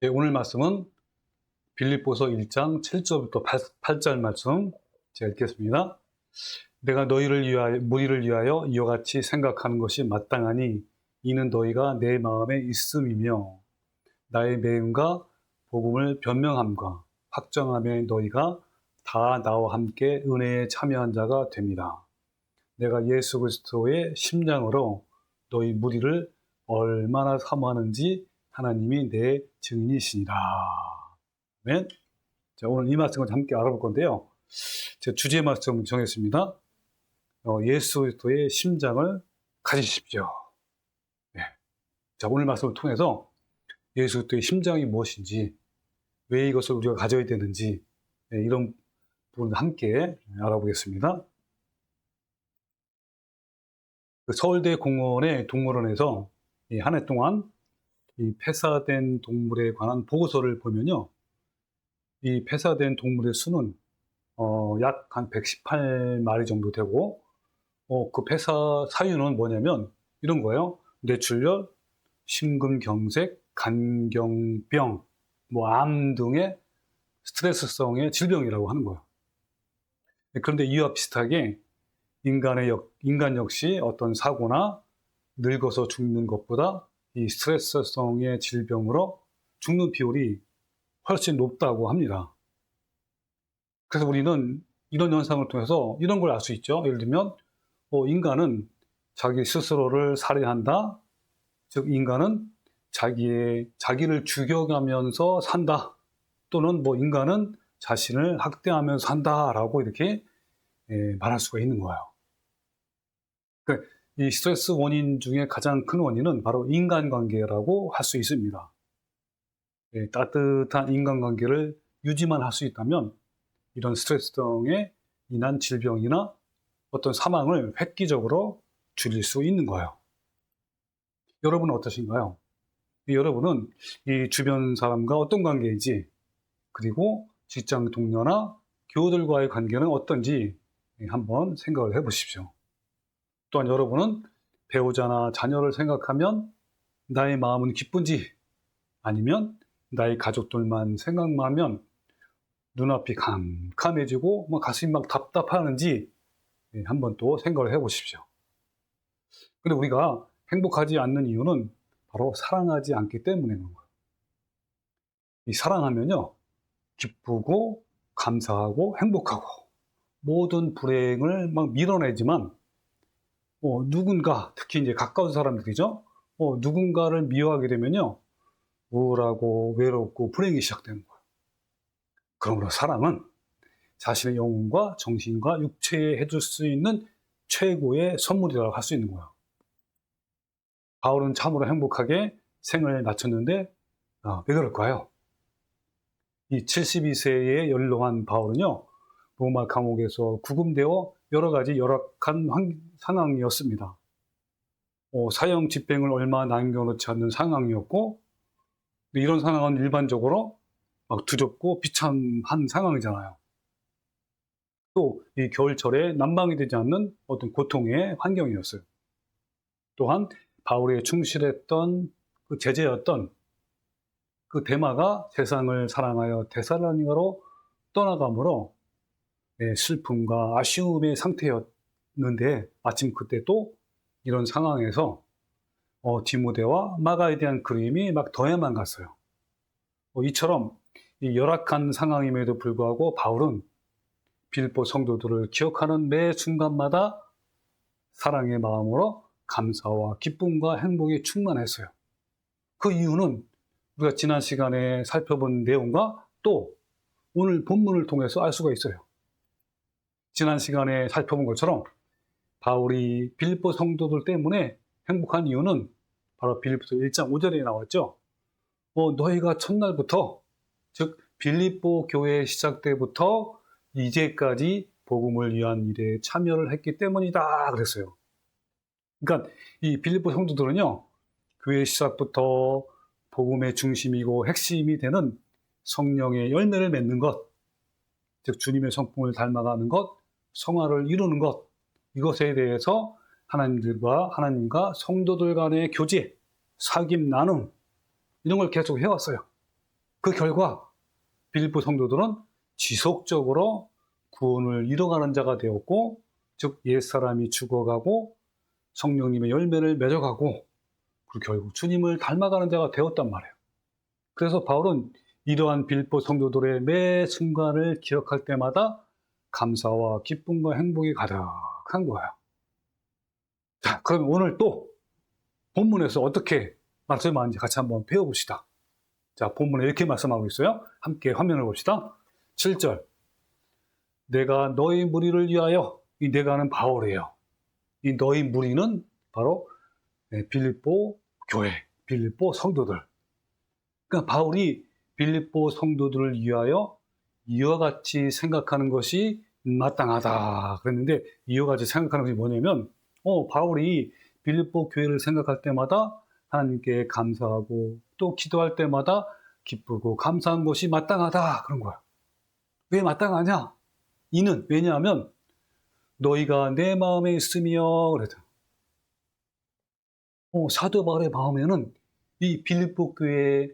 네, 오늘 말씀은 빌립보서 1장 7절부터 8절 말씀 제가 읽겠습니다. 내가 너희를 위하여 무리를 위하여 이와 같이 생각하는 것이 마땅하니 이는 너희가 내 마음에 있음이며 나의 매음과 복음을 변명함과 확정함에 너희가 다 나와 함께 은혜에 참여한 자가 됩니다. 내가 예수 그리스도의 심장으로 너희 무리를 얼마나 사모하는지 하나님이 내 증인이시니라. 아멘. 자, 오늘 이 말씀을 함께 알아볼 건데요. 제가 주제 말씀 정했습니다. 예수 그리스도의 심장을 가지십시오. 네. 자, 오늘 말씀을 통해서 예수 그리스도의 심장이 무엇인지, 왜 이것을 우리가 가져야 되는지, 네, 이런 부분을 함께 알아보겠습니다. 서울대 공원의 동물원에서 한 해 동안 이 폐사된 동물에 관한 보고서를 보면요, 이 폐사된 동물의 수는 약 한 118마리 정도 되고, 그 폐사 사유는 뭐냐면 이런 거예요. 뇌출혈, 심근경색, 간경병, 암 등의 스트레스성의 질병이라고 하는 거예요. 그런데 이와 비슷하게 인간 역시 어떤 사고나 늙어서 죽는 것보다 이 스트레스성의 질병으로 죽는 비율이 훨씬 높다고 합니다. 그래서 우리는 이런 현상을 통해서 이런 걸 알 수 있죠. 예를 들면 인간은 자기 스스로를 살해한다. 즉 인간은 자기를 죽여가면서 산다. 또는 인간은 자신을 학대하면서 산다라고 이렇게 말할 수가 있는 거예요. 그러니까 이 스트레스 원인 중에 가장 큰 원인은 바로 인간관계라고 할 수 있습니다. 따뜻한 인간관계를 유지만 할 수 있다면 이런 스트레스 등에 인한 질병이나 어떤 사망을 획기적으로 줄일 수 있는 거예요. 여러분은 어떠신가요? 여러분은 이 주변 사람과 어떤 관계인지, 그리고 직장 동료나 교우들과의 관계는 어떤지 한번 생각을 해보십시오. 또한 여러분은 배우자나 자녀를 생각하면 나의 마음은 기쁜지, 아니면 나의 가족들만 생각만 하면 눈앞이 캄캄해지고 가슴이 막 답답하는지 한번 또 생각을 해보십시오. 근데 우리가 행복하지 않는 이유는 바로 사랑하지 않기 때문인 거예요. 이 사랑하면요, 기쁘고 감사하고 행복하고 모든 불행을 막 밀어내지만 누군가, 특히 이제 가까운 사람들이죠. 누군가를 미워하게 되면요, 우울하고 외롭고 불행이 시작되는 거예요. 그러므로 사랑은 자신의 영혼과 정신과 육체에 해줄 수 있는 최고의 선물이라고 할 수 있는 거예요. 바울은 참으로 행복하게 생을 마쳤는데 왜 그럴까요? 이 72세의 연로한 바울은요, 로마 감옥에서 구금되어 여러 가지 열악한 상황이었습니다. 사형 집행을 얼마 남겨놓지 않는 상황이었고, 이런 상황은 일반적으로 막 두렵고 비참한 상황이잖아요. 또 이 겨울철에 난방이 되지 않는 어떤 고통의 환경이었어요. 또한 바울의 충실했던 그 제자였던 그 데마가 세상을 사랑하여 데살로니가로 떠나가므로 슬픔과 아쉬움의 상태였는데, 마침 그때 또 이런 상황에서 디모데와 마가에 대한 그림이 막 더해만 갔어요. 이처럼 이 열악한 상황임에도 불구하고 바울은 빌립보 성도들을 기억하는 매 순간마다 사랑의 마음으로 감사와 기쁨과 행복이 충만했어요. 그 이유는 우리가 지난 시간에 살펴본 내용과 또 오늘 본문을 통해서 알 수가 있어요. 지난 시간에 살펴본 것처럼 바울이 빌립보 성도들 때문에 행복한 이유는 바로 빌립보서 1장 5절에 나왔죠. 너희가 첫날부터, 즉 빌립보 교회 시작 때부터 이제까지 복음을 위한 일에 참여를 했기 때문이다 그랬어요. 그러니까 이 빌립보 성도들은요, 교회 시작부터 복음의 중심이고 핵심이 되는 성령의 열매를 맺는 것, 즉 주님의 성품을 닮아가는 것, 성화를 이루는 것, 이것에 대해서 하나님과 성도들 간의 교제, 사귐, 나눔, 이런 걸 계속 해왔어요. 그 결과 빌립보 성도들은 지속적으로 구원을 이뤄가는 자가 되었고, 즉 옛사람이 죽어가고 성령님의 열매를 맺어가고, 그리고 결국 주님을 닮아가는 자가 되었단 말이에요. 그래서 바울은 이러한 빌립보 성도들의 매 순간을 기억할 때마다 감사와 기쁨과 행복이 가득한 거예요. 자, 그럼 오늘 또 본문에서 어떻게 말씀하는지 같이 한번 배워봅시다. 자, 본문에 이렇게 말씀하고 있어요. 함께 화면을 봅시다. 7절. 내가 너희 무리를 위하여, 이 내가는 바울이에요. 이 너희 무리는 바로 빌립보 교회, 빌립보 성도들. 그러니까 바울이 빌립보 성도들을 위하여 이와 같이 생각하는 것이 마땅하다 그랬는데, 이와 같이 생각하는 것이 뭐냐면, 바울이 빌립보 교회를 생각할 때마다 하나님께 감사하고 또 기도할 때마다 기쁘고 감사한 것이 마땅하다 그런 거야. 왜 마땅하냐? 이는 왜냐하면 너희가 내 마음에 있으며 그랬죠. 사도 바울의 마음에는 이 빌립보 교회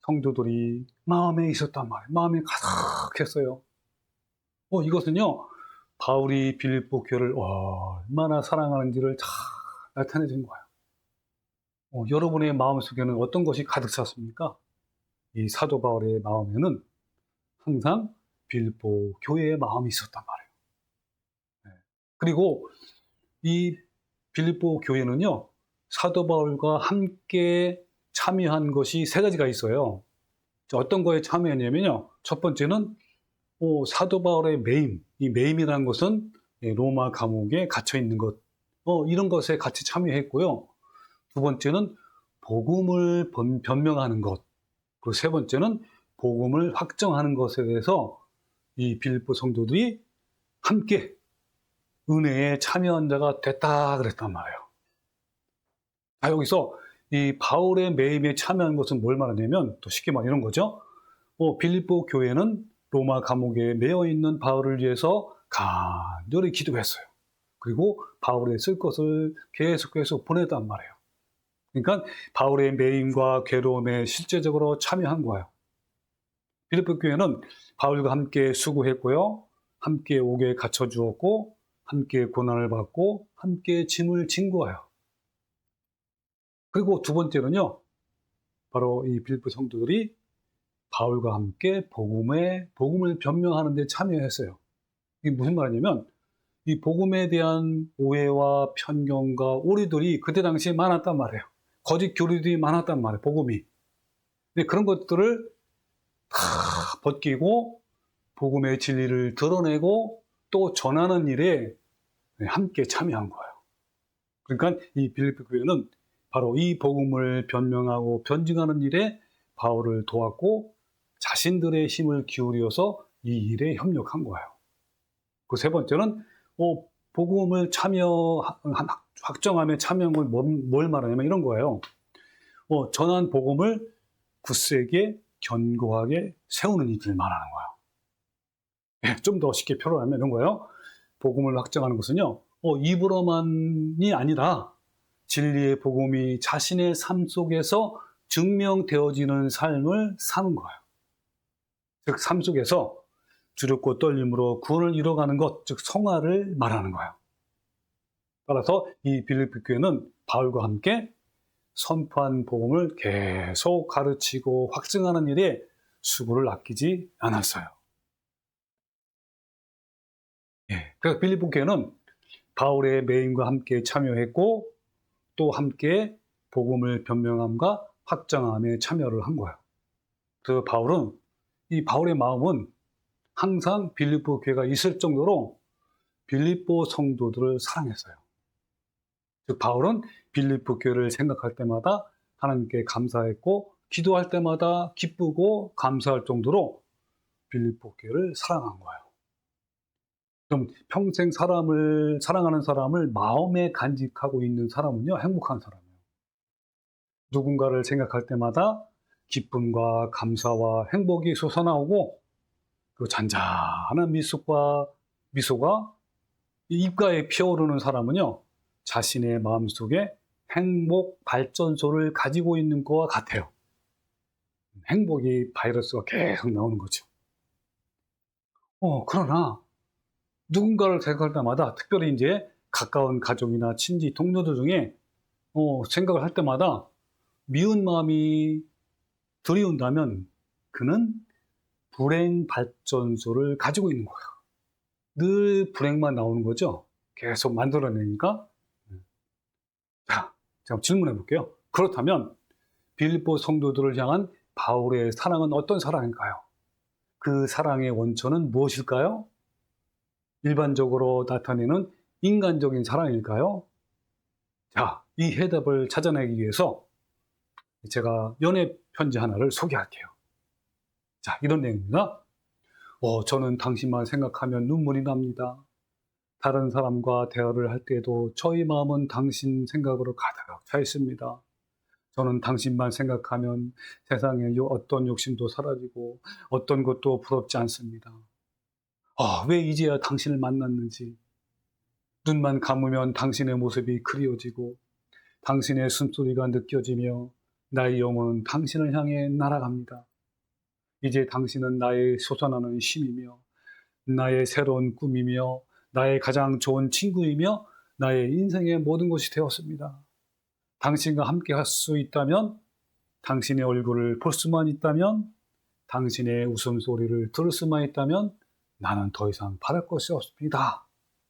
성도들이 마음에 있었단 말이에요. 마음에 가득했어요. 이것은요, 바울이 빌립보 교회를 얼마나 사랑하는지를 다 나타내준 거예요. 여러분의 마음속에는 어떤 것이 가득 찼습니까? 이 사도 바울의 마음에는 항상 빌립보 교회의 마음이 있었단 말이에요. 그리고 이 빌립보 교회는요, 사도 바울과 함께 참여한 것이 세 가지가 있어요. 어떤 거에 참여했냐면요, 첫 번째는 사도 바울의 매임, 이 매임이라는 것은 로마 감옥에 갇혀 있는 것, 이런 것에 같이 참여했고요. 두 번째는 복음을 변명하는 것, 그리고 세 번째는 복음을 확정하는 것에 대해서 이 빌립보 성도들이 함께 은혜에 참여한 자가 됐다 그랬단 말이에요. 여기서 이 바울의 매임에 참여한 것은 뭘 말하냐면, 또 쉽게 말하면 이런 거죠. 빌립보 교회는 로마 감옥에 매여 있는 바울을 위해서 간절히 기도했어요. 그리고 바울의 쓸 것을 계속 보냈단 말이에요. 그러니까 바울의 매임과 괴로움에 실제적으로 참여한 거예요. 빌립보 교회는 바울과 함께 수고했고요, 함께 옥에 갇혀 주었고, 함께 고난을 받고, 함께 짐을 진 거예요. 그리고 두 번째는요, 바로 이 빌립보 성도들이 바울과 함께 복음을 변명하는 데 참여했어요. 이게 무슨 말이냐면, 이 복음에 대한 오해와 편견과 오류들이 그때 당시에 많았단 말이에요. 거짓 교리들이 많았단 말이에요, 복음이. 근데 그런 것들을 다 벗기고 복음의 진리를 드러내고 또 전하는 일에 함께 참여한 거예요. 그러니까 이 빌립보 교회는 바로 이 복음을 변명하고 변증하는 일에 바울을 도왔고 자신들의 힘을 기울여서 이 일에 협력한 거예요. 그 세 번째는 복음을 확정함에 참여한 걸 뭘 말하냐면 이런 거예요. 전한 복음을 굳세게 견고하게 세우는 일을 말하는 거예요. 좀 더 쉽게 표현하면 이런 거예요. 복음을 확정하는 것은요, 입으로만이 아니라 진리의 복음이 자신의 삶 속에서 증명되어지는 삶을 사는 거예요. 즉, 삶 속에서 두렵고 떨림으로 구원을 이뤄가는 것, 즉 성화를 말하는 거예요. 따라서 이 빌립보 교회는 바울과 함께 선포한 복음을 계속 가르치고 확증하는 일에 수고를 아끼지 않았어요. 그래서 빌립보 교회는 바울의 매임과 함께 참여했고 또 함께 복음을 변명함과 확정함에 참여를 한 거예요. 그래서 이 바울의 마음은 항상 빌립보 교회가 있을 정도로 빌립보 성도들을 사랑했어요. 즉 바울은 빌립보 교회를 생각할 때마다 하나님께 감사했고 기도할 때마다 기쁘고 감사할 정도로 빌립보 교회를 사랑한 거예요. 그럼 평생 사랑하는 사람을 마음에 간직하고 있는 사람은요, 행복한 사람이에요. 누군가를 생각할 때마다 기쁨과 감사와 행복이 솟아나오고 그 잔잔한 미소가 입가에 피어오르는 사람은요, 자신의 마음속에 행복 발전소를 가지고 있는 것과 같아요. 행복이 바이러스가 계속 나오는 거죠. 그러나 누군가를 생각할 때마다 특별히 이제 가까운 가족이나 친지, 동료들 중에 생각을 할 때마다 미운 마음이 들이온다면 그는 불행 발전소를 가지고 있는 거예요. 늘 불행만 나오는 거죠. 계속 만들어내니까. 자, 제가 질문해 볼게요. 그렇다면 빌립보 성도들을 향한 바울의 사랑은 어떤 사랑일까요? 그 사랑의 원천은 무엇일까요? 일반적으로 나타내는 인간적인 사랑일까요? 자, 이 해답을 찾아내기 위해서 제가 연애 편지 하나를 소개할게요. 자, 이런 내용입니다. 저는 당신만 생각하면 눈물이 납니다. 다른 사람과 대화를 할 때도 저희 마음은 당신 생각으로 가득 차 있습니다. 저는 당신만 생각하면 세상에 어떤 욕심도 사라지고 어떤 것도 부럽지 않습니다. 왜 이제야 당신을 만났는지. 눈만 감으면 당신의 모습이 그리워지고 당신의 숨소리가 느껴지며 나의 영혼은 당신을 향해 날아갑니다. 이제 당신은 나의 솟아나는 힘이며 나의 새로운 꿈이며 나의 가장 좋은 친구이며 나의 인생의 모든 것이 되었습니다. 당신과 함께 할 수 있다면, 당신의 얼굴을 볼 수만 있다면, 당신의 웃음소리를 들을 수만 있다면 나는 더 이상 바랄 것이 없습니다.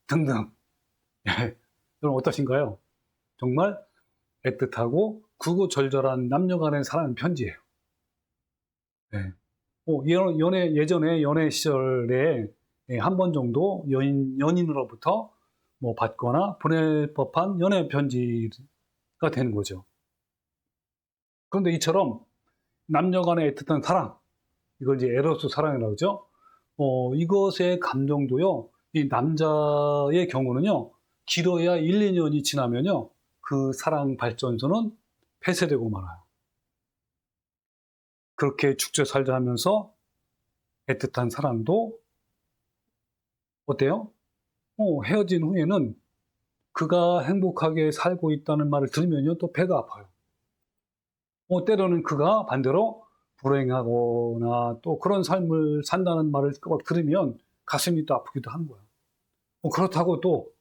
등등. 여러분 어떠신가요? 정말 애틋하고 구구절절한 남녀 간의 사랑 편지예요. 네. 예전에 연애 시절에 한 번 정도 연인으로부터 받거나 보낼 법한 연애 편지가 되는 거죠. 그런데 이처럼 남녀 간의 애틋한 사랑, 이걸 이제 에로스 사랑이라고 하죠. 이것의 감정도요, 이 남자의 경우는요, 길어야 1, 2년이 지나면요, 그 사랑 발전소는 폐쇄되고 말아요. 그렇게 죽져 살자 하면서 애틋한 사랑도 어때요? 헤어진 후에는 그가 행복하게 살고 있다는 말을 들으면요, 또 배가 아파요. 때로는 그가 반대로 불행하거나 또 그런 삶을 산다는 말을 들으면 가슴이 또 아프기도 하는 거예요. 그렇다고 또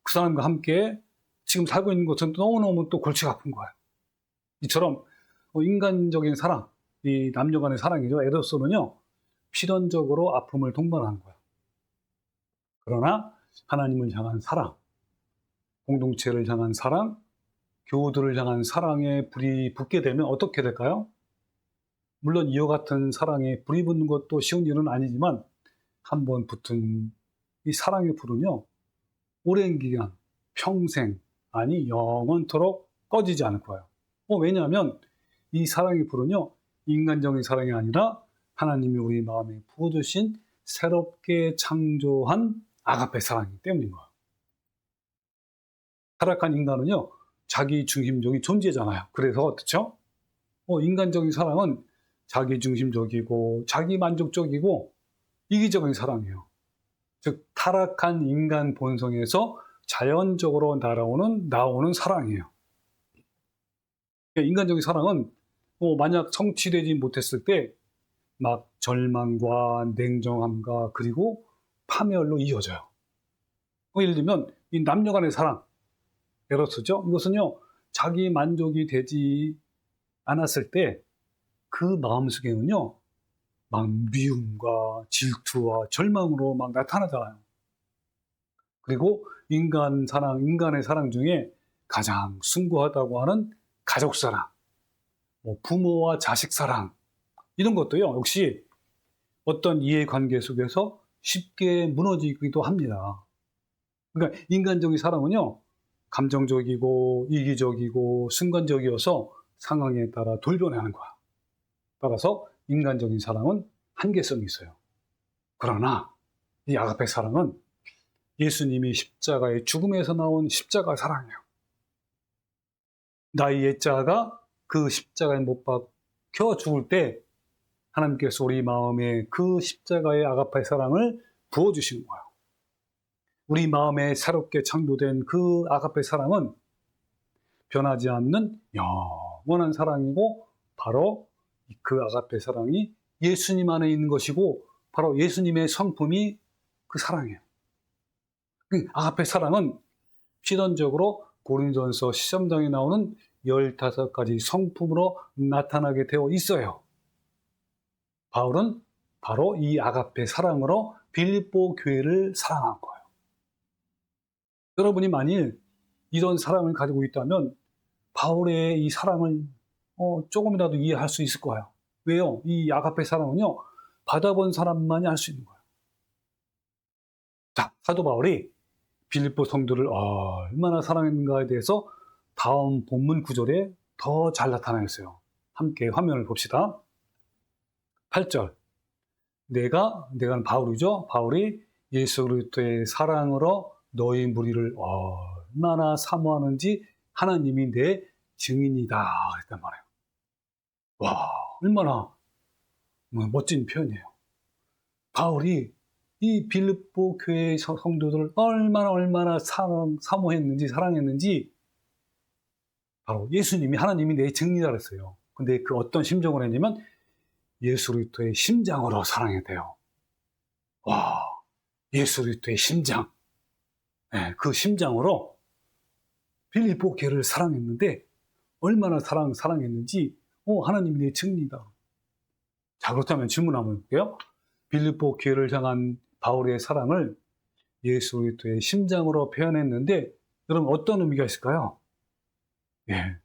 그 사람과 함께 지금 살고 있는 것은 너무너무 또 골치가 아픈 거예요. 이처럼 인간적인 사랑, 이 남녀 간의 사랑이죠. 에로스는요, 필연적으로 아픔을 동반하는 거예요. 그러나 하나님을 향한 사랑, 공동체를 향한 사랑, 교우들을 향한 사랑에 불이 붙게 되면 어떻게 될까요? 물론 이와 같은 사랑에 불이 붙는 것도 쉬운 일은 아니지만 한번 붙은 이 사랑의 불은요, 오랜 기간, 평생, 아니 영원토록 꺼지지 않을 거예요. 왜냐하면 이 사랑의 불은요, 인간적인 사랑이 아니라 하나님이 우리 마음에 부어주신 새롭게 창조한 아가페 사랑이기 때문인 거예요. 타락한 인간은요, 자기 중심적인 존재잖아요. 그래서 어떻죠? 인간적인 사랑은 자기 중심적이고 자기 만족적이고 이기적인 사랑이에요. 즉 타락한 인간 본성에서 자연적으로 나오는 사랑이에요. 인간적인 사랑은 만약 성취되지 못했을 때 막 절망과 냉정함과 그리고 파멸로 이어져요. 예를 들면 이 남녀 간의 사랑, 에로스죠. 이것은요, 자기 만족이 되지 않았을 때 그 마음속에는요, 막 미움과 질투와 절망으로 막 나타나잖아요. 그리고 인간의 사랑 중에 가장 숭고하다고 하는 가족 사랑, 부모와 자식 사랑, 이런 것도요, 역시 어떤 이해관계 속에서 쉽게 무너지기도 합니다. 그러니까 인간적인 사랑은요, 감정적이고 이기적이고 순간적이어서 상황에 따라 돌변하는 거야. 따라서 인간적인 사랑은 한계성이 있어요. 그러나 이 아가페 사랑은 예수님이 십자가의 죽음에서 나온 십자가 사랑이에요. 나의 옛자가 그 십자가에 못 박혀 죽을 때 하나님께서 우리 마음에 그 십자가의 아가페 사랑을 부어주신 거예요. 우리 마음에 새롭게 창조된 그 아가페 사랑은 변하지 않는 영원한 사랑이고 바로 그 아가페 사랑이 예수님 안에 있는 것이고 바로 예수님의 성품이 그 사랑이에요. 그 아가페 사랑은 필연적으로 고린도전서 13장에 나오는 15가지 성품으로 나타나게 되어 있어요. 바울은 바로 이 아가페 사랑으로 빌립보 교회를 사랑한 거예요. 여러분이 만일 이런 사랑을 가지고 있다면 바울의 이 사랑을 조금이라도 이해할 수 있을 거예요. 왜요? 이 아가페 사랑은요, 받아본 사람만이 알 수 있는 거예요. 자, 사도 바울이 빌립보 성도를 얼마나 사랑했는가에 대해서 다음 본문 구절에 더 잘 나타나 있어요. 함께 화면을 봅시다. 8절. 내가 바울이죠. 바울이 예수 그리스도의 사랑으로 너희 무리를 얼마나 사모하는지 하나님이 내 증인이다 그랬단 말이에요. 와, 얼마나 멋진 표현이에요. 바울이 이 빌립보 교회의 성도들을 얼마나 사모했는지 사랑했는지 바로 예수님이 하나님이 내 증인이라 그랬어요. 근데 그 어떤 심정으로 했냐면 예수 그리스도의 심장으로 사랑했대요. 와, 예수 그리스도의 심장. 네, 그 심장으로 빌립보 교회를 사랑했는데 얼마나 사랑했는지 하나님이 내 증인이다. 자, 그렇다면 질문 한번 해볼게요. 빌립보 교회를 향한 바울의 사랑을 예수 그리스도의 심장으로 표현했는데 여러분 어떤 의미가 있을까요? 예,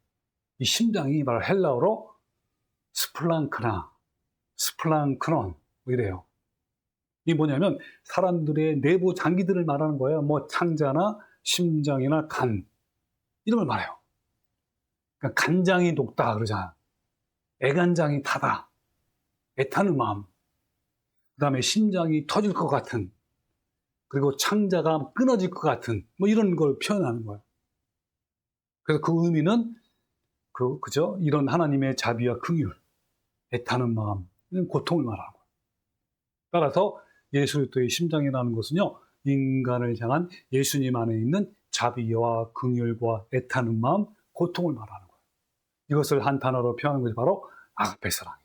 이 심장이 바로 헬라어로 스플랑크론 이래요. 이게 뭐냐면 사람들의 내부 장기들을 말하는 거예요. 뭐 창자나 심장이나 간 이런 걸 말해요. 그러니까 간장이 녹다 그러잖아. 애간장이 타다. 애타는 마음. 그 다음에 심장이 터질 것 같은, 그리고 창자가 끊어질 것 같은, 뭐 이런 걸 표현하는 거예요. 그래서 그 의미는, 그죠? 이런 하나님의 자비와 긍휼, 애타는 마음, 이런 고통을 말하는 거예요. 따라서 예수 그리스도의 심장이라는 것은요, 인간을 향한 예수님 안에 있는 자비와 긍휼과 애타는 마음, 고통을 말하는 거예요. 이것을 한 단어로 표현하는 것이 바로 아가페 사랑이에요.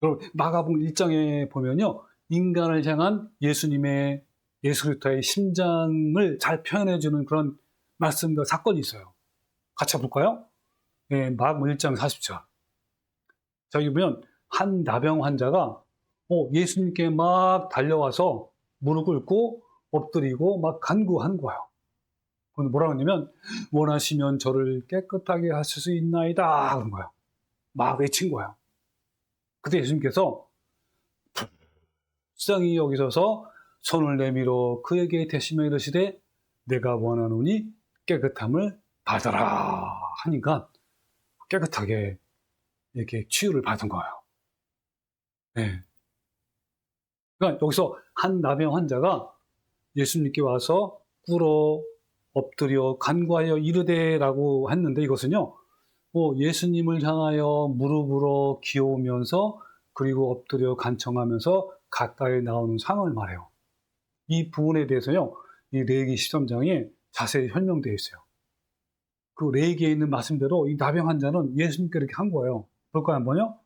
여러분, 마가복음 1장에 보면요, 인간을 향한 예수 그리스도의 심장을 잘 표현해주는 그런 말씀과 사건이 있어요. 같이 볼까요? 네, 마가복음 1장 40절. 자, 여기 보면 한 나병 환자가 예수님께 막 달려와서 무릎 꿇고 엎드리고 막 간구한 거예요. 그건 뭐라고 하냐면 원하시면 저를 깨끗하게 하실 수 있나이다 그런 거예요. 막 외친 거예요. 그때 예수님께서 불쌍히 여기셔서 손을 내밀어 그에게 대시며 이르시되 내가 원하노니 깨끗함을 받아라 하니까 깨끗하게 이렇게 치유를 받은 거예요. 네. 그러니까 여기서 한 나병 환자가 예수님께 와서 꿇어 엎드려 간구하여 이르되라고 했는데 이것은요, 예수님을 향하여 무릎으로 기어오면서 그리고 엎드려 간청하면서 가까이 나오는 상황을 말해요. 이 부분에 대해서요, 이 레위기 13장에 자세히 설명되어 있어요. 그 레위기에 있는 말씀대로 이 나병 환자는 예수님께 이렇게 한 거예요. 볼까요, 한번요?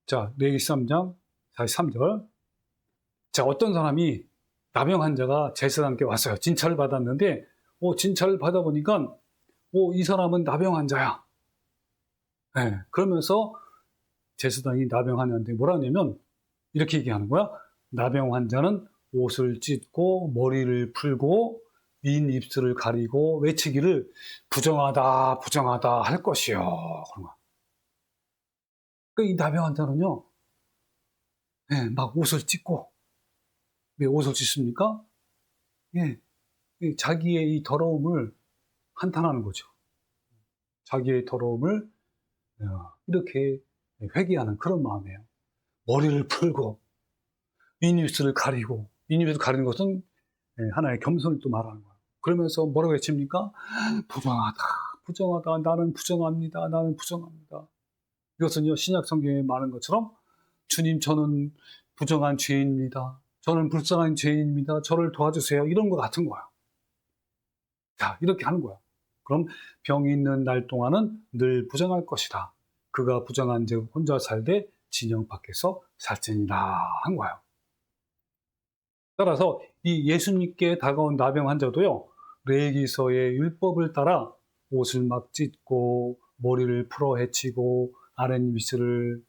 자, 레위기 13장 43절. 자, 어떤 사람이 나병 환자가 제사장께 왔어요. 진찰을 받았는데, 진찰을 받아보니까, 이 사람은 나병 환자야. 네, 그러면서 제사장이 나병 환자한테 뭐라 하냐면, 이렇게 얘기하는 거야. 나병 환자는 옷을 찢고, 머리를 풀고, 인 입술을 가리고, 외치기를 부정하다, 부정하다 할 것이요. 그런 거야. 그러니까 이 나병 환자는요, 네, 막 옷을 찢고, 왜 옷을 찢습니까? 예, 자기의 이 더러움을 한탄하는 거죠. 자기의 더러움을 이렇게 회개하는 그런 마음이에요. 머리를 풀고 인입술을 가리고, 인입술을 가리는 것은 하나의 겸손을 또 말하는 거예요. 그러면서 뭐라고 외칩니까? 부정하다, 부정하다, 나는 부정합니다, 나는 부정합니다. 이것은요, 신약 성경에 말한 것처럼 주님, 저는 부정한 죄인입니다. 저는 불쌍한 죄인입니다. 저를 도와주세요. 이런 것 같은 거예요. 자, 이렇게 하는 거야. 그럼 병이 있는 날 동안은 늘 부정할 것이다. 그가 부정한 즉 혼자 살되 진영 밖에서 살지니라 한 거예요. 따라서 이 예수님께 다가온 나병 환자도요, 레위기서의 율법을 따라 옷을 막 찢고 머리를 풀어 헤치고 아랫입술을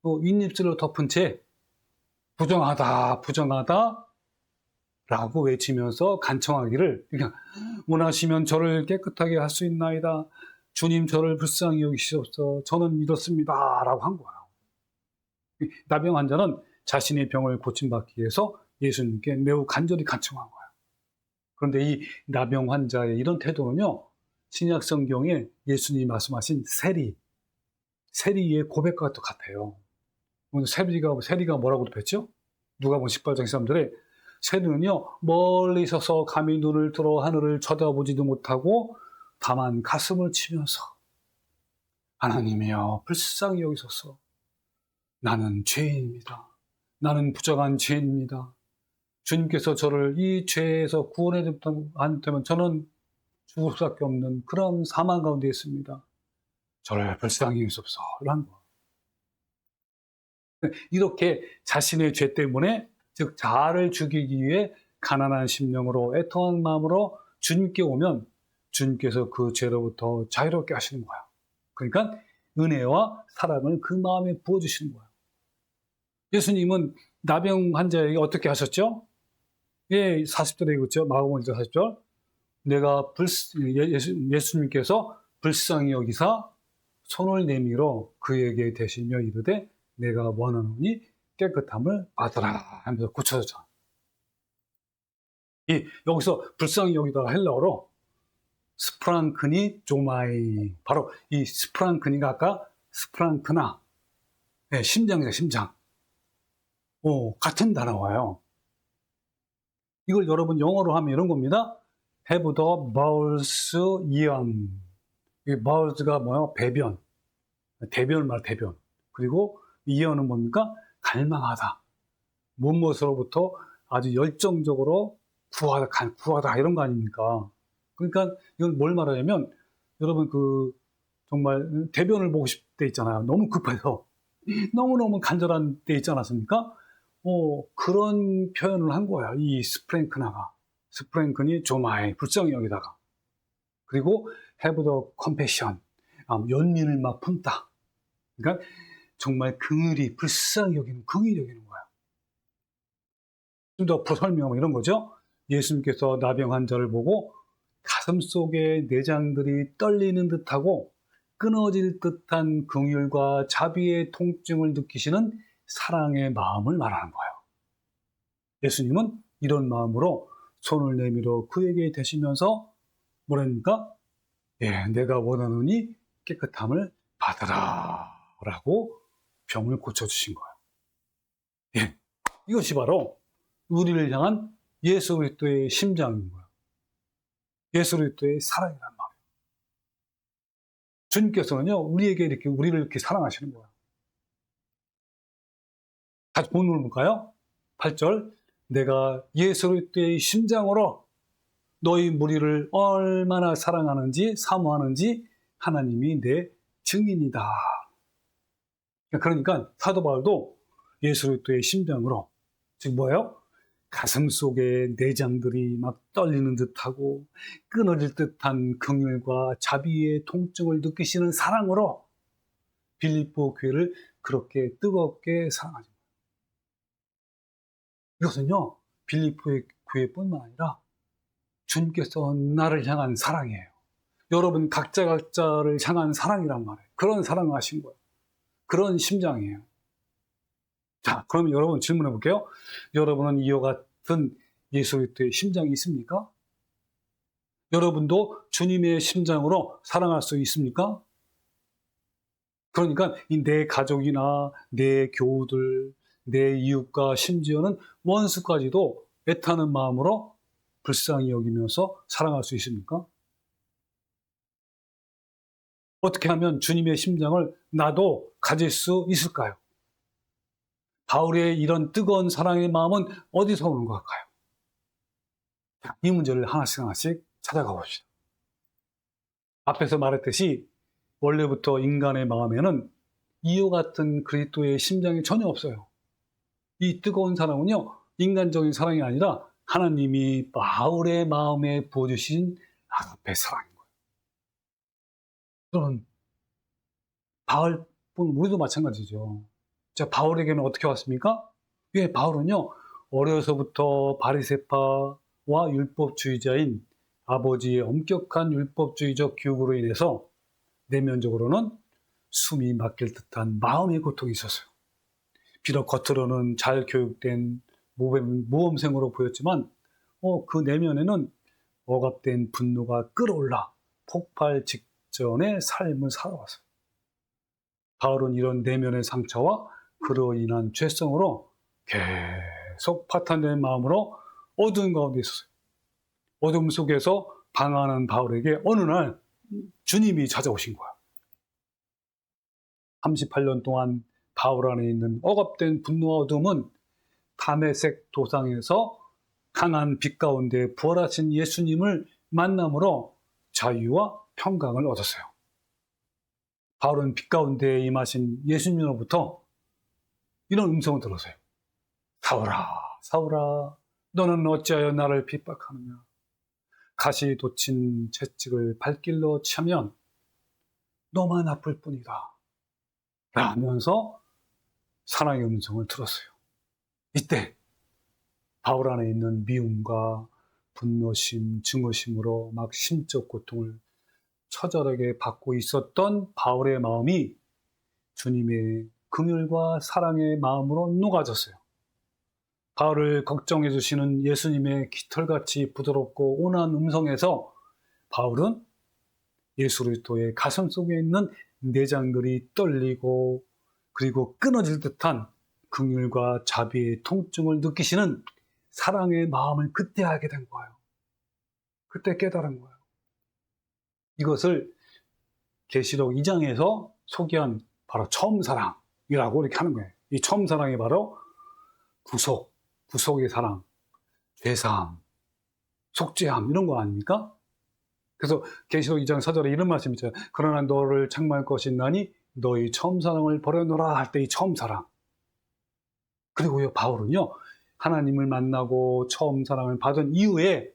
또 윗입술로 덮은 채 부정하다 부정하다 라고 외치면서 간청하기를, 그냥 원하시면 저를 깨끗하게 할 수 있나이다, 주님 저를 불쌍히 여기시옵소서, 저는 이렇습니다 라고 한 거예요. 나병 환자는 자신의 병을 고침받기 위해서 예수님께 매우 간절히 간청한 거예요. 그런데 이 나병 환자의 이런 태도는요, 신약 성경에 예수님이 말씀하신 세리의 고백과 똑같아요. 세리가 뭐라고 답했죠? 누가복음 18장 13절에 세리는요, 멀리 서서 감히 눈을 들어 하늘을 쳐다보지도 못하고 다만 가슴을 치면서 하나님이여 불쌍히 여기소서, 나는 죄인입니다. 나는 부정한 죄인입니다. 주님께서 저를 이 죄에서 구원해 주지 않다면 저는 죽을 수밖에 없는 그런 사망 가운데 있습니다. 저를 불쌍히 여기소서 한 거. 이렇게 자신의 죄 때문에, 즉 자아를 죽이기 위해 가난한 심령으로 애통한 마음으로 주님께 오면 주님께서 그 죄로부터 자유롭게 하시는 거예요. 그러니까 은혜와 사랑을 그 마음에 부어주시는 거예요. 예수님은 나병 환자에게 어떻게 하셨죠? 예, 40절에 읽었죠. 마가복음 40절. 예수님께서 불쌍히 여기사 손을 내밀어 그에게 대시며 이르되 내가 원하노니 깨끗함을 받으라 하면서 고쳐졌죠. 여기서 불쌍히 여기다가 헬라어로 스프랑크니 조마이, 바로 이 스프랑크니가 아까 스프랑크나, 네, 심장이죠, 심장. 같은 단어예요. 이걸 여러분 영어로 하면 이런 겁니다. Have the bowels ion. 이 bowels가 뭐예요? 배변. 대변을 말 대변. 그리고 ion은 뭡니까? 갈망하다. 무엇으로부터 아주 열정적으로 구하다 이런 거 아닙니까? 그러니까 이건 뭘 말하냐면, 여러분 정말 대변을 보고 싶을 때 있잖아요. 너무 급해서 너무너무 간절한 때 있지 않았습니까? 그런 표현을 한 거야. 이 스프랭크니 조마에 불쌍히 여기다가. 그리고 have the compassion. 연민을 막 품다. 그러니까 정말 불쌍히 여기는 거야. 좀 더 앞으로 설명하면 이런 거죠. 예수님께서 나병 환자를 보고 가슴 속에 내장들이 떨리는 듯하고 끊어질 듯한 긍휼과 자비의 통증을 느끼시는 사랑의 마음을 말하는 거예요. 예수님은 이런 마음으로 손을 내밀어 그에게 대시면서 뭐랍니까? 예, 내가 원하노니 깨끗함을 받으라 라고 병을 고쳐주신 거예요. 예, 이것이 바로 우리를 향한 예수 그리스도의 심장인 거예요. 예수 그리스도의 사랑이란 말이에요. 주님께서는요, 우리를 이렇게 사랑하시는 거예요. 다시 본문을 볼까요? 8절. 내가 예수 그리스도의 심장으로 너희 무리를 얼마나 사랑하는지 사모하는지 하나님이 내 증인이다. 그러니까 사도 바울도 예수 그리스도의 심장으로, 즉 뭐예요? 가슴 속에 내장들이 막 떨리는 듯하고 끊어질 듯한 긍휼과 자비의 통증을 느끼시는 사랑으로 빌립보 교회를 그렇게 뜨겁게 사랑하죠. 이것은요, 빌립보의 교회뿐만 아니라 주님께서 나를 향한 사랑이에요. 여러분 각자를 향한 사랑이란 말이에요. 그런 사랑을 하신 거예요. 그런 심장이에요. 자, 그러면 여러분 질문해 볼게요. 여러분은 이와 같은 예수 그리스도의 심장이 있습니까? 여러분도 주님의 심장으로 사랑할 수 있습니까? 그러니까 내 가족이나 내 교우들, 내 이웃과 심지어는 원수까지도 애타는 마음으로 불쌍히 여기면서 사랑할 수 있습니까? 어떻게 하면 주님의 심장을 나도 가질 수 있을까요? 바울의 이런 뜨거운 사랑의 마음은 어디서 오는 것 같아요? 자, 이 문제를 하나씩 찾아가 봅시다. 앞에서 말했듯이 원래부터 인간의 마음에는 이와 같은 그리스도의 심장이 전혀 없어요. 이 뜨거운 사랑은요, 인간적인 사랑이 아니라 하나님이 바울의 마음에 부어주신 아가페 사랑인 거예요. 저는 바울뿐, 우리도 마찬가지죠. 자, 바울에게는 어떻게 왔습니까? 예, 바울은요, 어려서부터 바리새파와 율법주의자인 아버지의 엄격한 율법주의적 교육으로 인해서 내면적으로는 숨이 막힐 듯한 마음의 고통이 있었어요. 비록 겉으로는 잘 교육된 모범생으로 보였지만 그 내면에는 억압된 분노가 끌어올라 폭발 직전의 삶을 살아왔어요. 바울은 이런 내면의 상처와 그로 인한 죄성으로 계속 파탄된 마음으로 어두운 가운데 있었어요. 어둠 속에서 방황하는 바울에게 어느 날 주님이 찾아오신 거야. 38년 동안 바울 안에 있는 억압된 분노와 어둠은 다메섹 도상에서 강한 빛 가운데 부활하신 예수님을 만남으로 자유와 평강을 얻었어요. 바울은 빛 가운데 임하신 예수님으로부터 이런 음성을 들었어요. 사울아, 사울아, 너는 어찌하여 나를 핍박하느냐? 가시 돋친 채찍을 발길로 차면 너만 아플 뿐이다. 라면서 사랑의 음성을 들었어요. 이때 바울 안에 있는 미움과 분노심, 증오심으로 막 심적 고통을 처절하게 받고 있었던 바울의 마음이 주님의 긍휼과 사랑의 마음으로 녹아졌어요. 바울을 걱정해 주시는 예수님의 깃털같이 부드럽고 온화한 음성에서 바울은 예수 그리스도의 가슴 속에 있는 내장들이 떨리고 그리고 끊어질 듯한 긍휼과 자비의 통증을 느끼시는 사랑의 마음을 그때 알게 된 거예요. 그때 깨달은 거예요. 이것을 계시록 2장에서 소개한 바로 처음 사랑이라고 이렇게 하는 거예요. 이 처음 사랑이 바로 구속의 사랑, 죄사함, 속죄함 이런 거 아닙니까? 그래서 계시록 2장 4절에 이런 말씀이 있잖아요. 그러나 너를 책망할 것이 있나니 너희 처음 사랑을 버려놓으라 할 때 이 처음 사랑. 그리고요, 바울은요, 하나님을 만나고 처음 사랑을 받은 이후에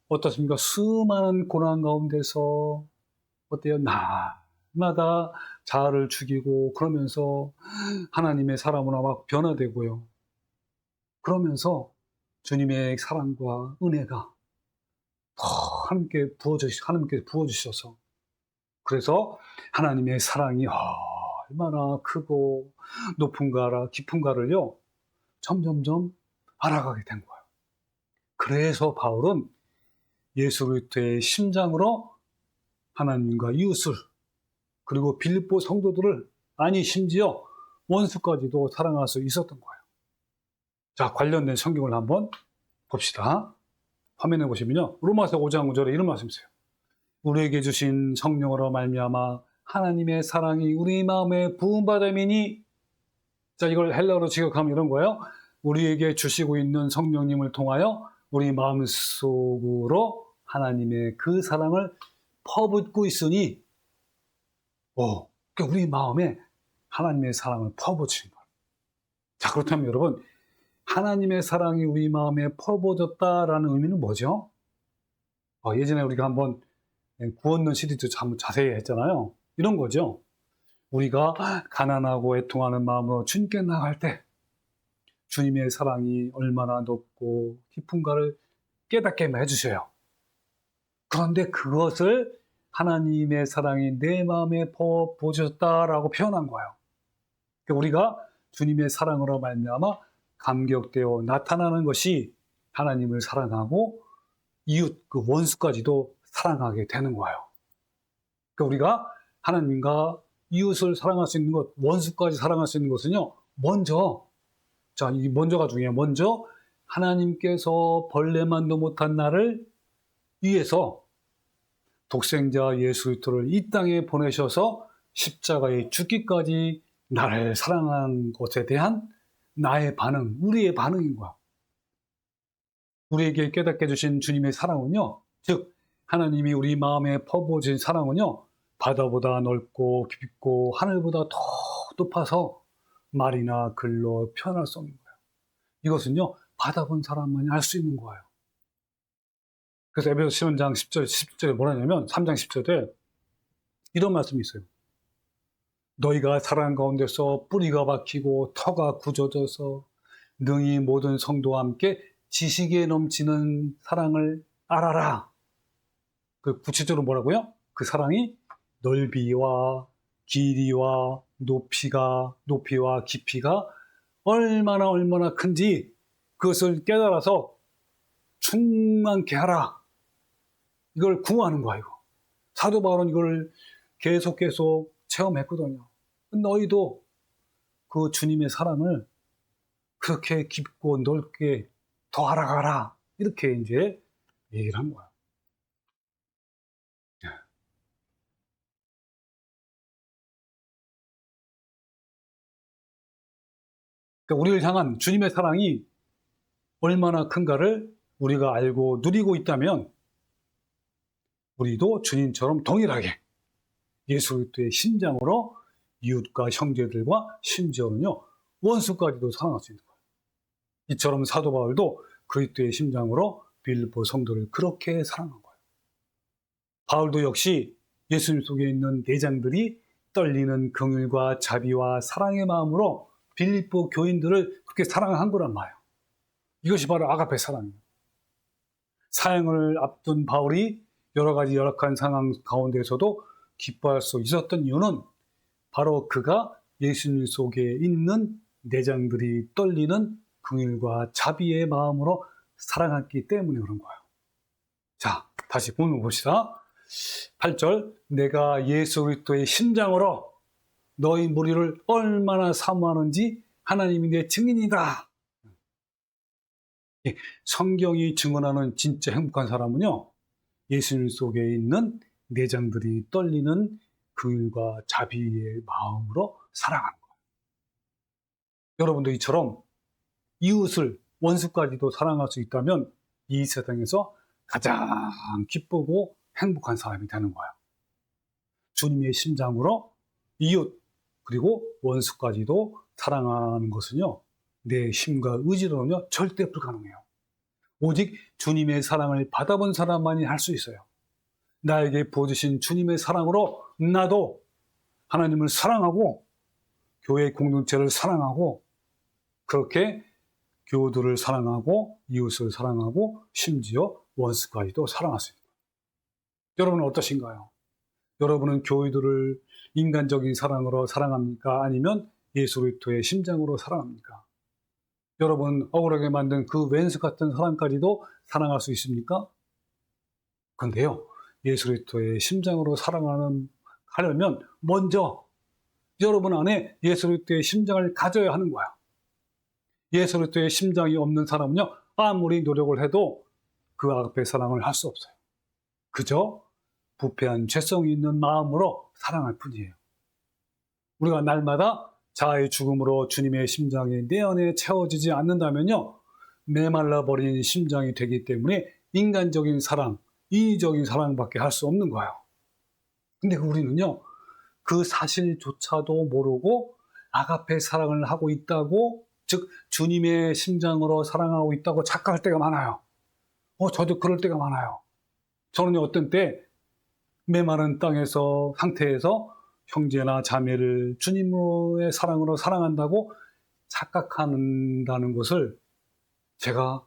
어떻습니까? 수많은 고난 가운데서 어때요? 날마다 자아를 죽이고 그러면서 하나님의 사람으로 막 변화되고요. 그러면서 주님의 사랑과 은혜가 더 하나님께 부어주셔서 그래서 하나님의 사랑이 얼마나 크고 높은가 깊은가를요 점점점 알아가게 된 거예요. 그래서 바울은 예수 그리스도의 심장으로 하나님과 이웃을 그리고 빌립보 성도들을 아니 심지어 원수까지도 사랑할 수 있었던 거예요. 자, 관련된 성경을 한번 봅시다. 화면에 보시면요, 로마서 5장 5절에 이런 말씀이 있어요. 우리에게 주신 성령으로 말미암아 하나님의 사랑이 우리 마음에 부음받음이니, 자, 이걸 헬라어로 직역하면 이런 거예요. 우리에게 주시고 있는 성령님을 통하여 우리 마음속으로 하나님의 그 사랑을 퍼붓고 있으니, 그러니까 우리 마음에 하나님의 사랑을 퍼붓으신 거예요. 자, 그렇다면 여러분, 하나님의 사랑이 우리 마음에 퍼부어졌다라는 의미는 뭐죠? 예전에 우리가 한번 구원론 시리즈 한번 자세히 했잖아요. 이런 거죠. 우리가 가난하고 애통하는 마음으로 주님께 나아갈 때 주님의 사랑이 얼마나 높고 깊은가를 깨닫게 해주셔요. 그런데 그것을 하나님의 사랑이 내 마음에 퍼부어졌다라고 표현한 거예요. 그러니까 우리가 주님의 사랑으로 말미암아 감격되어 나타나는 것이 하나님을 사랑하고 이웃, 그 원수까지도 사랑하게 되는 거예요. 그러니까 우리가 하나님과 이웃을 사랑할 수 있는 것, 원수까지 사랑할 수 있는 것은요, 이 먼저가 중요해요. 먼저 하나님께서 벌레만도 못한 나를 위해서 독생자 예수 그리스도를 이 땅에 보내셔서 십자가에 죽기까지 나를 사랑한 것에 대한 나의 반응, 우리의 반응인 거야. 우리에게 깨닫게 해주신 주님의 사랑은요, 즉 하나님이 우리 마음에 퍼부어진 사랑은요, 바다보다 넓고 깊고 하늘보다 더 높아서 말이나 글로 표현할 수 없는 거예요. 이것은요, 받아본 사람만이 알 수 있는 거예요. 그래서 에베소서 10장 10절에 뭐라냐면 3장 10절에 이런 말씀이 있어요. 너희가 사랑 가운데서 뿌리가 박히고 터가 굳어져서 능히 모든 성도와 함께 지식에 넘치는 사랑을 알아라. 그 구체적으로 뭐라고요? 그 사랑이 넓이와 길이와 높이와 깊이가 얼마나 큰지 그것을 깨달아서 충만케 하라. 이걸 구하는 거예요. 사도 바울은 이걸 계속 체험했거든요. 너희도 그 주님의 사랑을 그렇게 깊고 넓게 더 알아가라. 이렇게 이제 얘기를 한 거야. 그러니까 우리를 향한 주님의 사랑이 얼마나 큰가를 우리가 알고 누리고 있다면 우리도 주님처럼 동일하게 예수 그리스도의 심장으로 이웃과 형제들과 심지어는요 원수까지도 사랑할 수 있는 거예요. 이처럼 사도 바울도 그리스도의 심장으로 빌립보 성도를 그렇게 사랑한 거예요. 바울도 역시 예수님 속에 있는 내장들이 떨리는 긍휼과 자비와 사랑의 마음으로 빌립보 교인들을 그렇게 사랑한 거란 말이에요. 이것이 바로 아가페 사랑이에요. 사형을 앞둔 바울이 여러 가지 열악한 상황 가운데서도 기뻐할 수 있었던 이유는 바로 그가 예수님 속에 있는 내장들이 떨리는 긍휼과 자비의 마음으로 사랑했기 때문에 그런 거예요. 자, 다시 본문 봅시다. 8절, 내가 예수 그리스도의 심장으로 너희 무리를 얼마나 사모하는지 하나님이 내 증인이다. 성경이 증언하는 진짜 행복한 사람은요, 예수님 속에 있는 내장들이 떨리는 긍휼과 자비의 마음으로 사랑하는 거예요. 여러분도 이처럼 이웃을 원수까지도 사랑할 수 있다면 이 세상에서 가장 기쁘고 행복한 사람이 되는 거예요. 주님의 심장으로 이웃 그리고 원수까지도 사랑하는 것은요, 내 힘과 의지로는요 절대 불가능해요. 오직 주님의 사랑을 받아본 사람만이 할 수 있어요. 나에게 부어주신 주님의 사랑으로 나도 하나님을 사랑하고 교회 공동체를 사랑하고 그렇게 교우들을 사랑하고 이웃을 사랑하고 심지어 원수까지도 사랑할 수 있는 거예요. 여러분은 어떠신가요? 여러분은 교우들을 인간적인 사랑으로 사랑합니까? 아니면 예수 그리스도의 심장으로 사랑합니까? 여러분 억울하게 만든 그 왼수 같은 사람까지도 사랑할 수 있습니까? 그런데요, 예수 그리스도의 심장으로 하려면 먼저 여러분 안에 예수 그리스도의 심장을 가져야 하는 거야. 예수 그리스도의 심장이 없는 사람은요, 아무리 노력을 해도 그 아가페 사랑을 할 수 없어요. 그저 부패한 죄성이 있는 마음으로 사랑할 뿐이에요. 우리가 날마다 자아의 죽음으로 주님의 심장이 내 안에 채워지지 않는다면요, 메말라버린 심장이 되기 때문에 인간적인 사랑, 인위적인 사랑밖에 할 수 없는 거예요. 근데 우리는요, 그 사실조차도 모르고 아가페 사랑을 하고 있다고, 즉 주님의 심장으로 사랑하고 있다고 착각할 때가 많아요. 저도 그럴 때가 많아요. 저는 어떤 때 메마른 상태에서 형제나 자매를 주님의 사랑으로 사랑한다고 착각한다는 것을 제가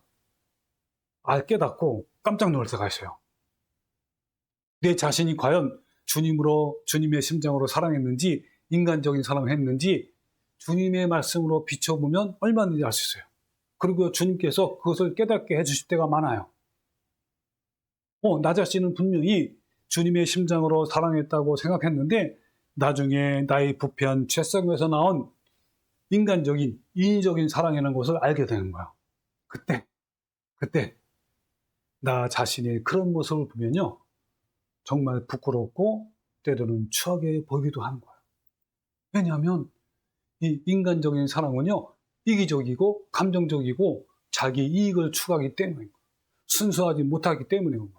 깨닫고 깜짝 놀랄 때가 있어요. 내 자신이 과연 주님의 심장으로 사랑했는지, 인간적인 사랑을 했는지 주님의 말씀으로 비춰보면 얼마든지 알 수 있어요. 그리고 주님께서 그것을 깨닫게 해주실 때가 많아요. 나 자신은 분명히 주님의 심장으로 사랑했다고 생각했는데 나중에 나의 부패한 죄성에서 나온 인간적인, 인위적인 사랑이라는 것을 알게 되는 거예요. 그때 나 자신의 그런 모습을 보면요, 정말 부끄럽고 때로는 추하게 보이기도 하는 거예요. 왜냐하면 이 인간적인 사랑은요, 이기적이고 감정적이고 자기 이익을 추구하기 때문인 거예요. 순수하지 못하기 때문인 거예요.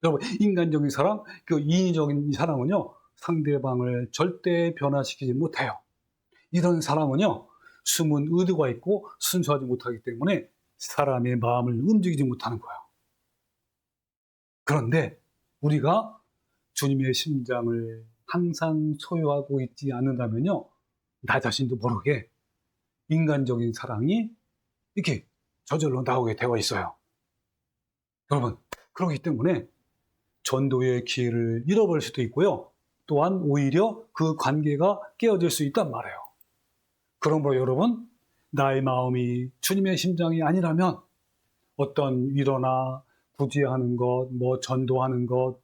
여러분, 인간적인 사랑, 그 인위적인 사랑은요, 상대방을 절대 변화시키지 못해요. 이런 사람은요, 숨은 의도가 있고 순수하지 못하기 때문에 사람의 마음을 움직이지 못하는 거예요. 그런데 우리가 주님의 심장을 항상 소유하고 있지 않는다면요, 나 자신도 모르게 인간적인 사랑이 이렇게 저절로 나오게 되어 있어요. 여러분, 그렇기 때문에 전도의 기회를 잃어버릴 수도 있고요. 또한 오히려 그 관계가 깨어질 수 있단 말이에요. 그러므로 여러분, 나의 마음이 주님의 심장이 아니라면 어떤 위로나 구제하는 것, 전도하는 것,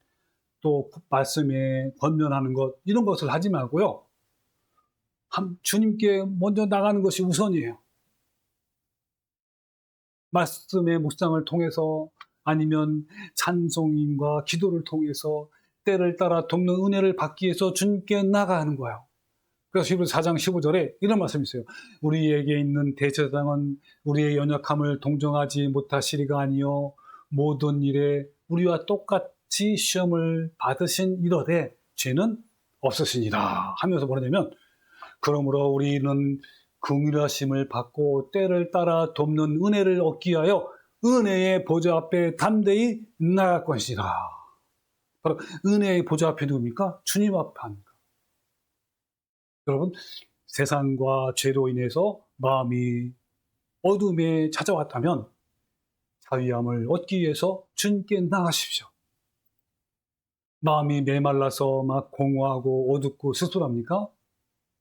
또 말씀에 권면하는 것, 이런 것을 하지 말고요. 주님께 먼저 나가는 것이 우선이에요. 말씀의 묵상을 통해서 아니면 찬송인과 기도를 통해서 때를 따라 돕는 은혜를 받기 위해서 주님께 나가는 거예요. 그래서 히브리서 4장 15절에 이런 말씀이 있어요. 우리에게 있는 대제사장은 우리의 연약함을 동정하지 못하시리가 아니요 모든 일에 우리와 똑같이 시험을 받으신 이러되 죄는 없으시니라 하면서 뭐냐면, 그러므로 우리는 긍휼하심을 받고 때를 따라 돕는 은혜를 얻기 위하여 은혜의 보좌 앞에 담대히 나갈 것이라. 바로 은혜의 보좌 앞에 누굽니까? 주님 앞에 합니까? 여러분, 세상과 죄로 인해서 마음이 어둠에 찾아왔다면 자유함을 얻기 위해서 주님께 나가십시오. 마음이 메말라서 막 공허하고 어둡고 씁쓸합니까?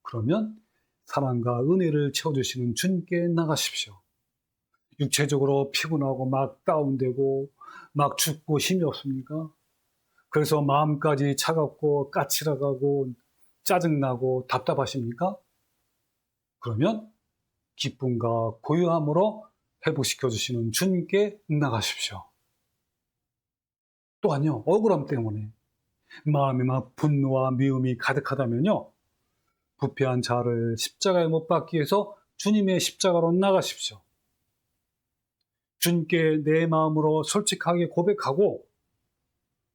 그러면 사랑과 은혜를 채워주시는 주님께 나가십시오. 육체적으로 피곤하고 막 다운되고 막 죽고 힘이 없습니까? 그래서 마음까지 차갑고 까칠하고 짜증나고 답답하십니까? 그러면 기쁨과 고요함으로 회복시켜 주시는 주님께 나가십시오. 또한요, 억울함 때문에 마음에 막 분노와 미움이 가득하다면요, 부패한 자를 십자가에 못 박기 위해서 주님의 십자가로 나가십시오. 주님께 내 마음으로 솔직하게 고백하고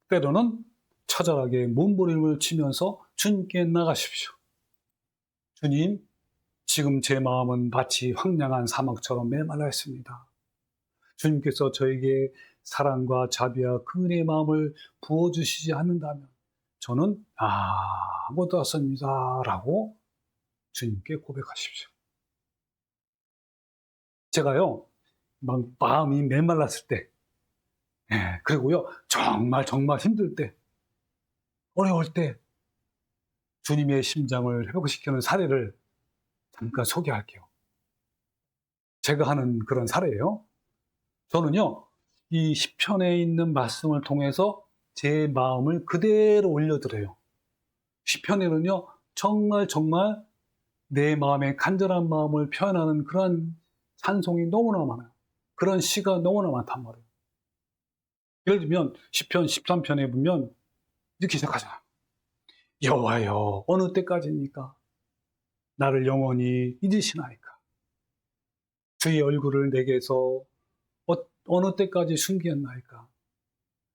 때로는 처절하게 몸부림을 치면서 주님께 나가십시오. 주님, 지금 제 마음은 마치 황량한 사막처럼 메말라 있습니다. 주님께서 저에게 사랑과 자비와 긍휼의 마음을 부어주시지 않는다면 저는 아무것도 없습니다 라고 주님께 고백하십시오. 제가요, 막 마음이 메말랐을 때, 그리고요, 정말 힘들 때, 어려울 때 주님의 심장을 회복시키는 사례를 잠깐 소개할게요. 제가 하는 그런 사례예요. 저는요, 이 시편에 있는 말씀을 통해서 제 마음을 그대로 올려드려요. 시편에는요, 정말 내 마음의 간절한 마음을 표현하는 그런 찬송이 너무나 많아요. 그런 시가 너무나 많단 말이에요. 예를 들면 시편 13편에 보면 이렇게 시작하잖아요. 여호와여, 어느 때까지입니까? 나를 영원히 잊으시나이까? 주의 얼굴을 내게서 어느 때까지 숨기었나이까?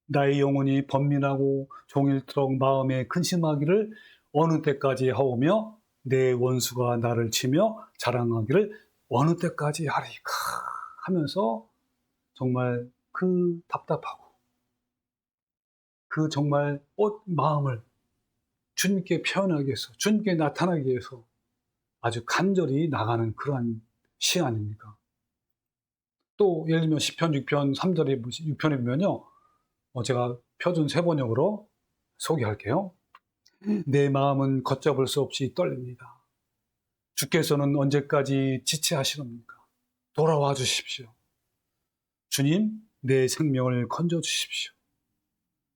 나의 영혼이 번민하고 종일토록 마음에 근심하기를 어느 때까지 하오며 내 원수가 나를 치며 자랑하기를 어느 때까지 하리까? 하면서 정말 그 답답하고 그 정말 마음을 주님께 표현하기 위해서, 주님께 나타나기 위해서 아주 간절히 나가는 그러한 시 아닙니까? 또 예를 들면 시편 6편 3절에 6편에 보면요, 제가 표준 세번역으로 소개할게요. 내 마음은 걷잡을 수 없이 떨립니다. 주께서는 언제까지 지체하시렵니까? 돌아와 주십시오. 주님, 내 생명을 건져 주십시오.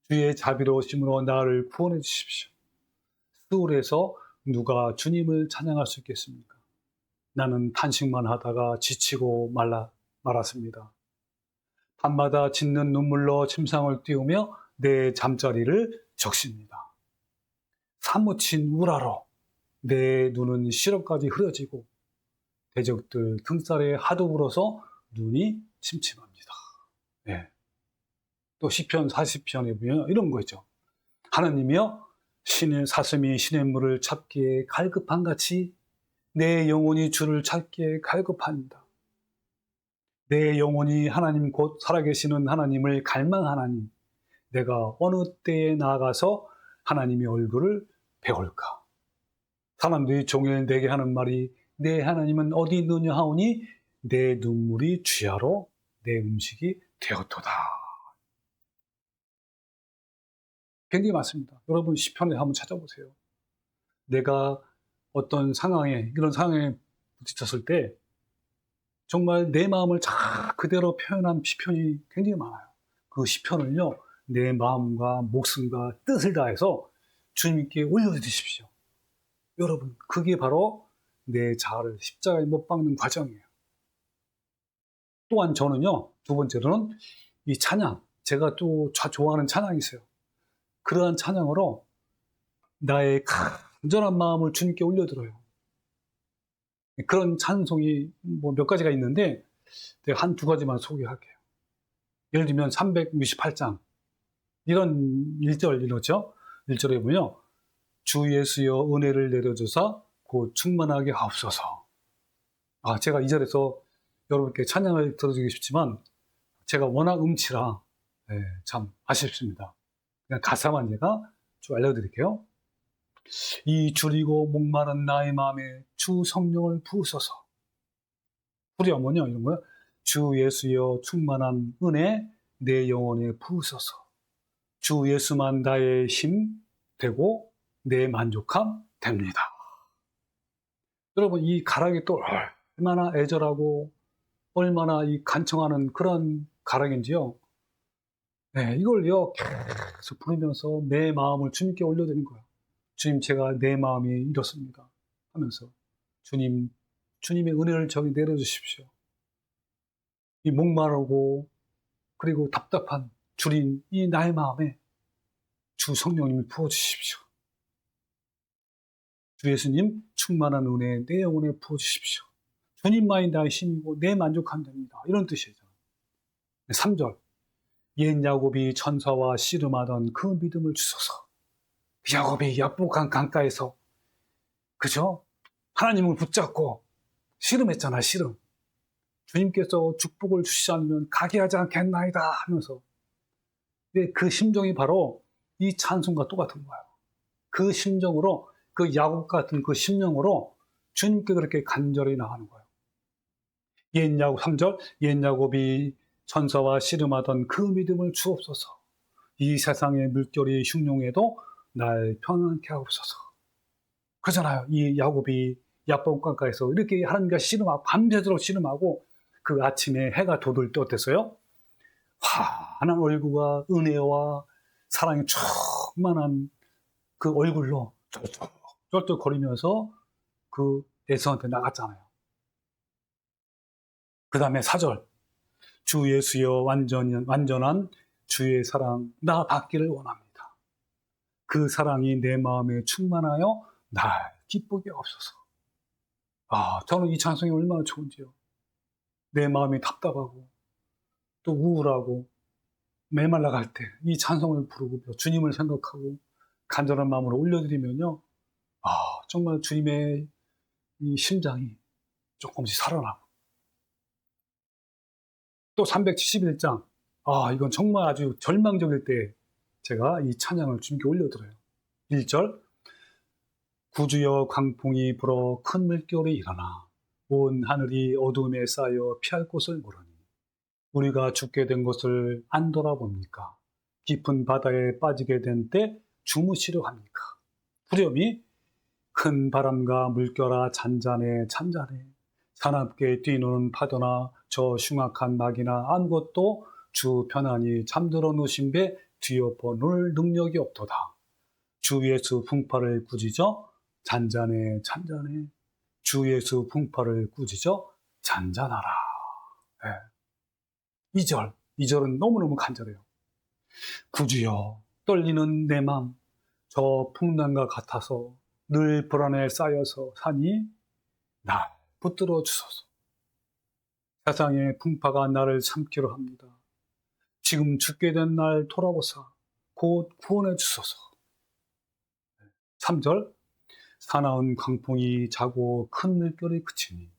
주의 자비로우심으로 나를 구원해 주십시오. 스울에서 누가 주님을 찬양할 수 있겠습니까? 나는 탄식만 하다가 지치고 말았습니다. 밤마다 짖는 눈물로 침상을 띄우며 내 잠자리를 적십니다. 사무친 우라로 내 눈은 시럽까지 흐려지고 대적들 등살에 하도 불어서 눈이 침침합니다. 또 시편 40편에 보면 이런 거 있죠. 하나님이여, 신의 사슴이 시냇물을 찾기에 갈급한 같이 내 영혼이 주를 찾기에 갈급합니다. 내 영혼이 하나님 곧 살아계시는 하나님을 갈망하나니 내가 어느 때에 나아가서 하나님의 얼굴을 배울까? 사람들이 종일 내게 하는 말이 내 하나님은 어디 있느냐 하오니 내 눈물이 주야로 내 음식이 되었도다. 굉장히 많습니다. 여러분 시편에 한번 찾아보세요. 내가 어떤 상황에 이런 상황에 부딪혔을 때 정말 내 마음을 잘 그대로 표현한 시편이 굉장히 많아요. 그 시편을요 내 마음과 목숨과 뜻을 다해서 주님께 올려드리십시오. 여러분 그게 바로 내 자아를 십자가에 못 박는 과정이에요. 또한 저는요 두 번째로는 이 찬양, 제가 또 좋아하는 찬양이 있어요. 그러한 찬양으로 나의 간절한 마음을 주님께 올려드려요. 그런 찬송이 뭐 몇 가지가 있는데 한 두 가지만 소개할게요. 예를 들면 368장 이런 1절 이러죠. 1절에 보면요. 주 예수여 은혜를 내려주사 곧 충만하게 하옵소서. 제가 이 절에서 여러분께 찬양을 들어주고 싶지만 제가 워낙 음치라 참 아쉽습니다. 그냥 가사만 제가 좀 알려드릴게요. 이 줄이고 목마른 나의 마음에 주 성령을 부으소서. 후렴은요 이런 거요. 주 예수여 충만한 은혜 내 영혼에 부으소서. 주 예수만 나의 힘 되고 내 만족함 됩니다. 여러분 이 가락이 또 얼마나 애절하고 얼마나 이 간청하는 그런 가락인지요. 이걸요 계속 부르면서 내 마음을 주님께 올려드린 거예요. 주님 제가 내 마음이 이렇습니다 하면서 주님의 은혜를 저기 내려주십시오. 이 목마르고 그리고 답답한 줄인 이 나의 마음에 주 성령님을 부어주십시오. 주 예수님 충만한 은혜 내 영혼에 부어주십시오. 주님만이 나의 힘이고 내 만족함 됩니다. 이런 뜻이죠. 3절 옛 야곱이 천사와 씨름하던 그 믿음을 주소서. 야곱이 야복한 강가에서 그죠? 하나님을 붙잡고 씨름했잖아. 씨름. 주님께서 축복을 주시지 않으면 가게 하지 않겠나이다 하면서 그 심정이 바로 이 찬송과 똑같은 거예요. 그 심정으로 그 야곱 같은 그 심령으로 주님께 그렇게 간절히 나가는 거예요. 옛 야곱 3절 옛 야곱이 천사와 씨름하던 그 믿음을 주옵소서. 이 세상의 물결이 흉룡해도 날 편안케 하옵소서. 그러잖아요. 이 야곱이 야복 강가에서 이렇게 하나님과 씨름하고 밤새도록 씨름하고 그 아침에 해가 돋을 때 어땠어요? 환한 얼굴과 은혜와 사랑이 충만한 그 얼굴로 쩔쩔거리면서 그 에서한테 나갔잖아요. 그 다음에 4절 주 예수여 완전한 주의 사랑 나 받기를 원합니다. 그 사랑이 내 마음에 충만하여 날 기쁘게 없소서. 저는 이 찬송이 얼마나 좋은지요. 내 마음이 답답하고 또 우울하고 메말라갈 때 이 찬송을 부르고 주님을 생각하고 간절한 마음으로 올려드리면요. 정말 주님의 이 심장이 조금씩 살아나고 또 371장 이건 정말 아주 절망적일 때 제가 이 찬양을 주님께 올려드려요. 1절 구주여 강풍이 불어 큰 물결이 일어나 온 하늘이 어둠에 쌓여 피할 곳을 모르니 우리가 죽게 된 것을 안 돌아봅니까? 깊은 바다에 빠지게 된 때 주무시려 합니까? 후렴이 큰 바람과 물결아 잔잔해 잔잔해 사납게 뛰노는 파도나 저 흉악한 낙이나 아무것도 주 편안히 잠들어 누신 배 뒤엎어 놓을 능력이 없도다. 주 예수 풍파를 꾸짖어 잔잔해 잔잔해 주 예수 풍파를 꾸짖어 잔잔하라. 2절은 너무너무 간절해요. 구주여 떨리는 내 맘 저 풍랑과 같아서 늘 불안에 쌓여서 사니 날 붙들어 주소서. 세상의 풍파가 나를 삼키려 합니다. 지금 죽게 된 날 돌아보사 곧 구원해 주소서. 3절 사나운 강풍이 자고 큰 물결이 그치니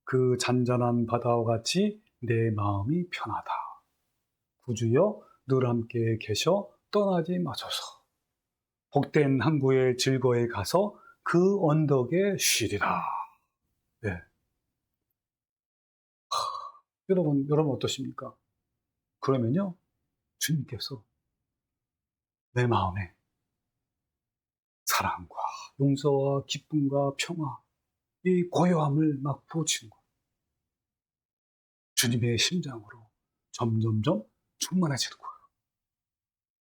그 잔잔한 바다와 같이 내 마음이 편하다. 구주여 늘 함께 계셔 떠나지 마소서. 복된 항구의 즐거에 가서 그 언덕에 쉬리라. 네. 여러분 어떠십니까? 그러면요, 주님께서 내 마음에 사랑과 용서와 기쁨과 평화, 이 고요함을 막 부어치는 거예요. 주님의 심장으로 점점점 충만해지는 거예요.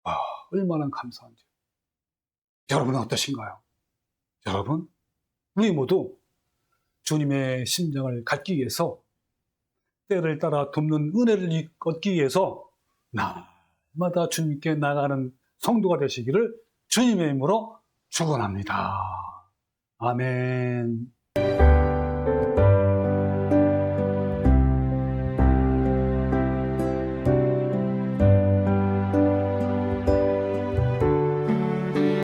와, 얼마나 감사한지. 여러분은 어떠신가요? 여러분, 우리 모두 주님의 심장을 갖기 위해서 때를 따라 돕는 은혜를 얻기 위해서 날마다 주님께 나가는 성도가 되시기를 주님의 이름으로 축원합니다. 아멘.